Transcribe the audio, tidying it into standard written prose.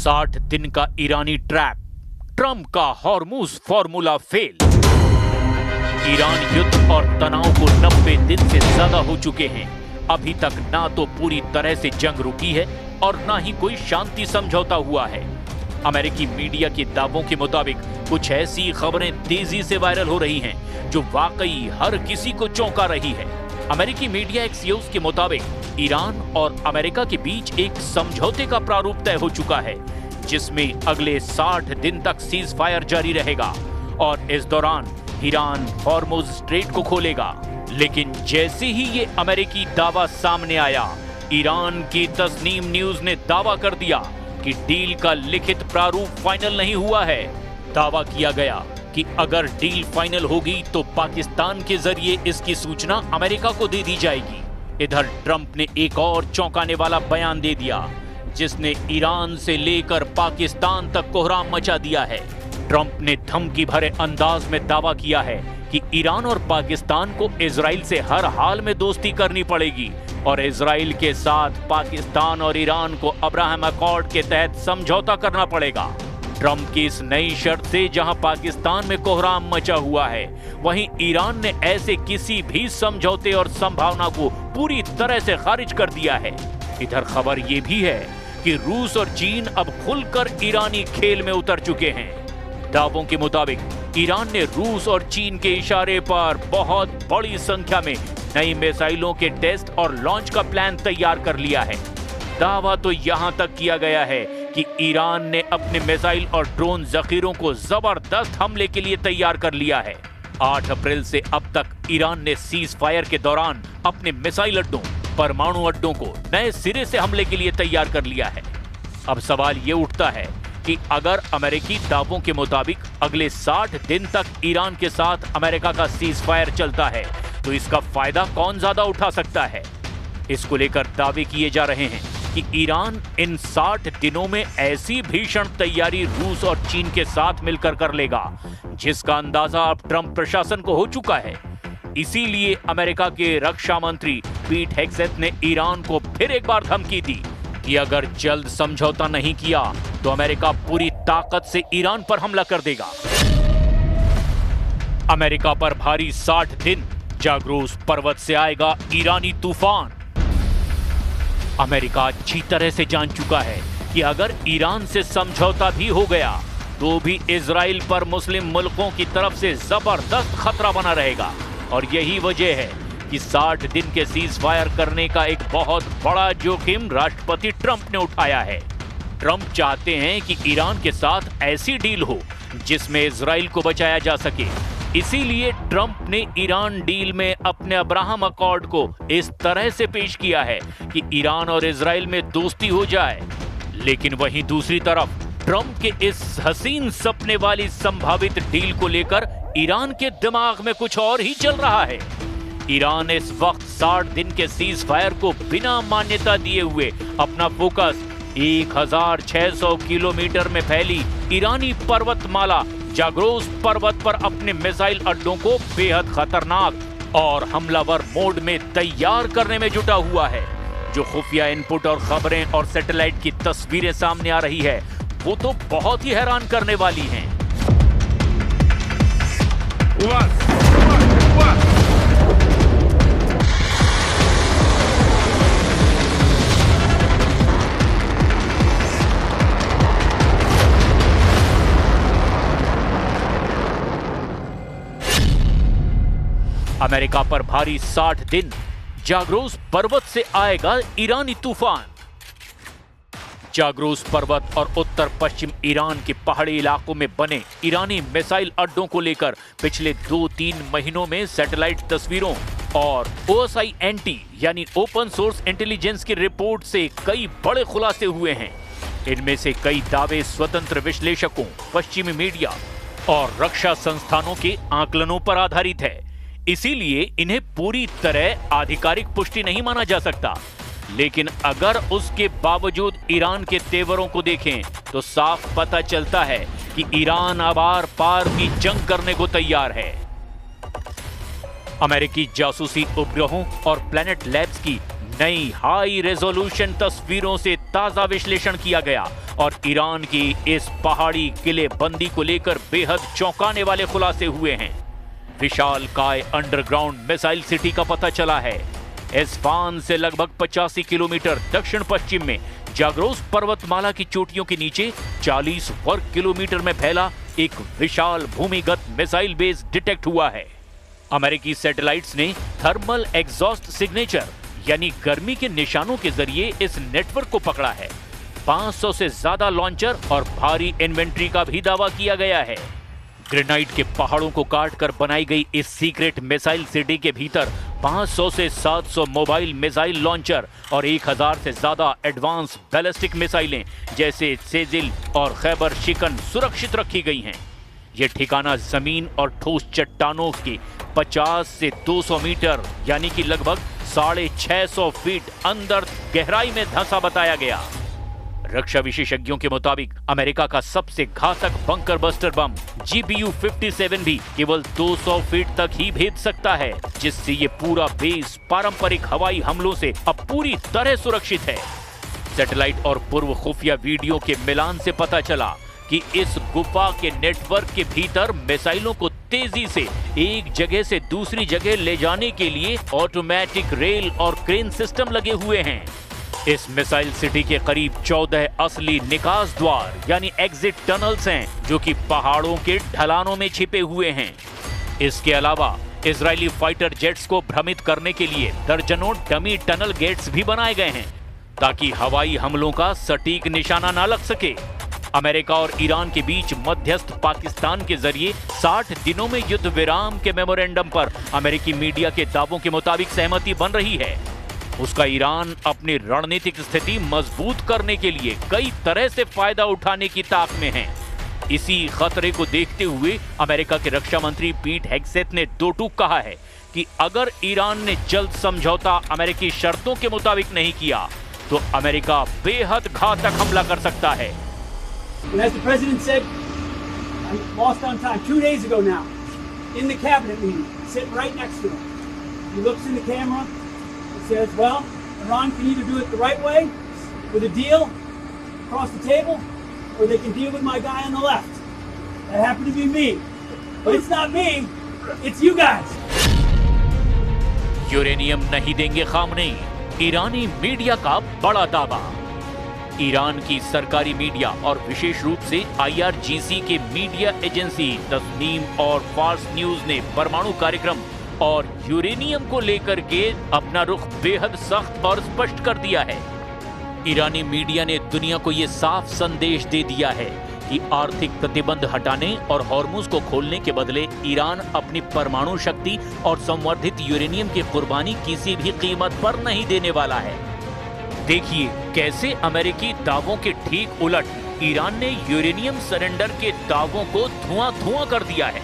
60 दिन का ईरानी trap, Trump का हॉर्मुज फॉर्मूला फेल। ईरान युद्ध और तनाव को 90 दिन से ज्यादा हो चुके हैं। अभी तक ना तो पूरी तरह से जंग रुकी है और ना ही कोई शांति समझौता हुआ है। अमेरिकी मीडिया के दावों के मुताबिक कुछ ऐसी खबरें तेजी से वायरल हो रही हैं जो वाकई हर किसी को चौंका रही है। अमेरिकी मीडिया एक्सियोस के मुताबिक ईरान और अमेरिका के बीच एक समझौते का प्रारूप तय हो चुका है, जिसमें अगले 60 दिन तक सीज फायर जारी रहेगा और इस दौरान ईरान हॉर्मुज स्ट्रेट को खोलेगा। लेकिन जैसे ही ये अमेरिकी दावा सामने आया, ईरान की तस्नीम न्यूज ने दावा कर दिया कि डील का लिखित प्रारूप फाइनल नहीं हुआ है। दावा किया गया कि अगर डील फाइनल होगी तो पाकिस्तान के जरिए इसकी सूचना अमेरिका को दे दी जाएगी। इधर ट्रंप ने एक और चौंकाने वाला बयान दे दिया, जिसने ईरान से लेकर पाकिस्तान तक कोहराम मचा दिया है। ट्रंप ने धमकी भरे अंदाज में दावा किया है कि ईरान और पाकिस्तान को इजराइल से हर हाल में दोस्ती करनी पड़ेगी और इजराइल के साथ पाकिस्तान और ईरान को अब्राहम अकॉर्ड के तहत समझौता करना पड़ेगा। ट्रंप की इस नई शर्त से जहां पाकिस्तान में कोहराम मचा हुआ है, वहीं ईरान ने ऐसे किसी भी समझौते और संभावना को पूरी तरह से खारिज कर दिया है। इधर खबर यह भी है कि रूस और चीन अब खुलकर ईरानी खेल में उतर चुके हैं। दावों के मुताबिक ईरान ने रूस और चीन के इशारे पर बहुत बड़ी संख्या में नई मिसाइलों के टेस्ट और लॉन्च का प्लान तैयार कर लिया है। दावा तो यहां तक किया गया है कि ईरान ने अपने मिसाइल और ड्रोन जखीरों को जबरदस्त हमले के लिए तैयार कर लिया है। 8 अप्रैल से अब तक ईरान ने सीज फायर के दौरान अपने मिसाइल अड्डों, परमाणु अड्डों को नए सिरे से हमले के लिए तैयार कर लिया है। अब सवाल ये उठता है कि अगर अमेरिकी दावों के मुताबिक अगले 60 दिन तक ईरान के साथ अमेरिका का सीज फायर चलता है, तो इसका फायदा कौन ज्यादा उठा सकता है? इसको लेकर दावे किए जा रहे हैं कि ईरान इन 60 दिनों में ऐसी भीषण तैयारी रूस और चीन के साथ मिलकर कर लेगा, जिसका अंदाजा अब ट्रंप प्रशासन को हो चुका है। इसीलिए अमेरिका के रक्षा मंत्री पीट हेग्सेथ ने ईरान को फिर एक बार धमकी दी कि अगर जल्द समझौता नहीं किया तो अमेरिका पूरी ताकत से ईरान पर हमला कर देगा। अमेरिका पर भारी 60 दिन, जाग्रोस पर्वत से आएगा ईरानी तूफान। अमेरिका अच्छी तरह से जान चुका है कि अगर ईरान से समझौता भी हो गया तो भी इजराइल पर मुस्लिम मुल्कों की तरफ से जबरदस्त खतरा बना रहेगा और यही वजह है कि 60 दिन के सीज फायर करने का एक बहुत बड़ा जोखिम राष्ट्रपति ट्रंप ने उठाया है। ट्रंप चाहते हैं कि ईरान के साथ ऐसी डील हो जिसमें इजराइल को बचाया जा सके। इसीलिए ट्रंप ने ईरान डील में अपने अब्राहम अकॉर्ड को इस तरह से पेश किया है कि ईरान और इजराइल में दोस्ती हो जाए। लेकिन वहीं दूसरी तरफ ट्रंप के इस हसीन सपने वाली संभावित डील को लेकर ईरान के दिमाग में कुछ और ही चल रहा है। ईरान इस वक्त 60 दिन के सीज फायर को बिना मान्यता दिए हुए अपना फोकस 1600 किलोमीटर में फैली ईरानी पर्वतमाला जाग्रोस पर्वत पर अपने मिसाइल अड्डों को बेहद खतरनाक और हमलावर मोड में तैयार करने में जुटा हुआ है। जो खुफिया इनपुट और खबरें और सैटेलाइट की तस्वीरें सामने आ रही है, वो तो बहुत ही हैरान करने वाली हैं। अमेरिका पर भारी 60 दिन, जाग्रोस पर्वत से आएगा ईरानी तूफान। जाग्रोस पर्वत और उत्तर पश्चिम ईरान के पहाड़ी इलाकों में बने ईरानी मिसाइल अड्डों को लेकर पिछले 2-3 महीनों में सैटेलाइट तस्वीरों और OSINT यानी ओपन सोर्स इंटेलिजेंस की रिपोर्ट से कई बड़े खुलासे हुए हैं। इनमें से कई दावे स्वतंत्र विश्लेषकों, पश्चिमी मीडिया और रक्षा संस्थानों के आकलनों पर आधारित है। इसीलिए इन्हें पूरी तरह आधिकारिक पुष्टि नहीं माना जा सकता। लेकिन अगर उसके बावजूद ईरान के तेवरों को देखें तो साफ पता चलता है कि ईरान अब आर पार की जंग करने को तैयार है। अमेरिकी जासूसी उपग्रहों और प्लैनेट लैब्स की नई हाई रेजोल्यूशन तस्वीरों से ताजा विश्लेषण किया गया और ईरान की इस पहाड़ी किले बंदी को लेकर बेहद चौंकाने वाले खुलासे हुए हैं। विशालकाय अंडरग्राउंड मिसाइल सिटी का पता चला है। एस्फान से लगभग 85 किलोमीटर दक्षिण पश्चिम में जाग्रोस पर्वतमाला की चोटियों के नीचे 40 वर्ग किलोमीटर में फैला एक विशाल भूमिगत मिसाइल बेस डिटेक्ट हुआ है। अमेरिकी सैटेलाइट्स ने थर्मल एग्जॉस्ट सिग्नेचर यानी गर्मी के निशानों के जरिए इस नेटवर्क को पकड़ा है। 500 से ज्यादा लॉन्चर और भारी इन्वेंट्री का भी दावा किया गया है। ग्रेनाइट के पहाड़ों को काटकर बनाई गई इस सीक्रेट मिसाइल सिटी के भीतर 500 से 700 मोबाइल मिसाइल लॉन्चर और 1000 से ज्यादा एडवांस बैलिस्टिक मिसाइलें जैसे सेजिल और खैबर शिकन सुरक्षित रखी गई हैं। यह ठिकाना जमीन और ठोस चट्टानों के 50 से 200 मीटर यानी कि लगभग 650 फीट अंदर गहराई में धंसा बताया गया। रक्षा विशेषज्ञों के मुताबिक अमेरिका का सबसे घातक बंकर बस्टर बम GBU-57 भी केवल 200 फीट तक ही भेद सकता है, जिससे ये पूरा बेस पारंपरिक हवाई हमलों से अब पूरी तरह सुरक्षित है। सैटेलाइट और पूर्व खुफिया वीडियो के मिलान से पता चला कि इस गुफा के नेटवर्क के भीतर मिसाइलों को तेजी से एक जगह से दूसरी जगह ले जाने के लिए ऑटोमेटिक रेल और क्रेन सिस्टम लगे हुए हैं। इस मिसाइल सिटी के करीब 14 असली निकास द्वार यानी एग्जिट टनल्स हैं, जो कि पहाड़ों के ढलानों में छिपे हुए हैं। इसके अलावा इजरायली फाइटर जेट्स को भ्रमित करने के लिए दर्जनों डमी टनल गेट्स भी बनाए गए हैं, ताकि हवाई हमलों का सटीक निशाना न लग सके। अमेरिका और ईरान के बीच मध्यस्थ पाकिस्तान के जरिए 60 दिनों में युद्ध विराम के मेमोरेंडम पर अमेरिकी मीडिया के दावों के मुताबिक सहमति बन रही है। उसका ईरान अपनी रणनीतिक स्थिति मजबूत करने के लिए कई तरह से फायदा उठाने की ताक में है। इसी खतरे को देखते हुए अमेरिका के रक्षा मंत्री पीट हेग्सेथ ने दो टूक कहा है कि अगर ईरान ने जल्द समझौता अमेरिकी शर्तों के मुताबिक नहीं किया तो अमेरिका बेहद घातक हमला कर सकता है। And as the president said, I lost on time 2 days ago now, in the cabinet meeting, sitting right next to him. He looks in the camera and says, well, Iran can either do it the right way, with a deal across the table, or they can deal with my guy on the left. That happened to be me. But it's not me, it's you guys. Uranium नहीं देंगे Khamenei, ईरानी media का बड़ा दावा। Iran की सरकारी media और विशेष रूप से IRGC के मीडिया एजेंसी तस्नीम और फार्स न्यूज ने परमाणु कार्यक्रम और यूरेनियम को लेकर के अपना रुख बेहद सख्त और स्पष्ट कर दिया है। ईरानी मीडिया ने दुनिया को यह साफ संदेश दे दिया है कि आर्थिक प्रतिबंध हटाने और हॉर्मुज को खोलने के बदले ईरान अपनी परमाणु शक्ति और संवर्धित यूरेनियम की कुर्बानी किसी भी कीमत पर नहीं देने वाला है। देखिए कैसे अमेरिकी दावों के ठीक उलट ईरान ने यूरेनियम सरेंडर के दावों को धुआं-धुआं कर दिया है।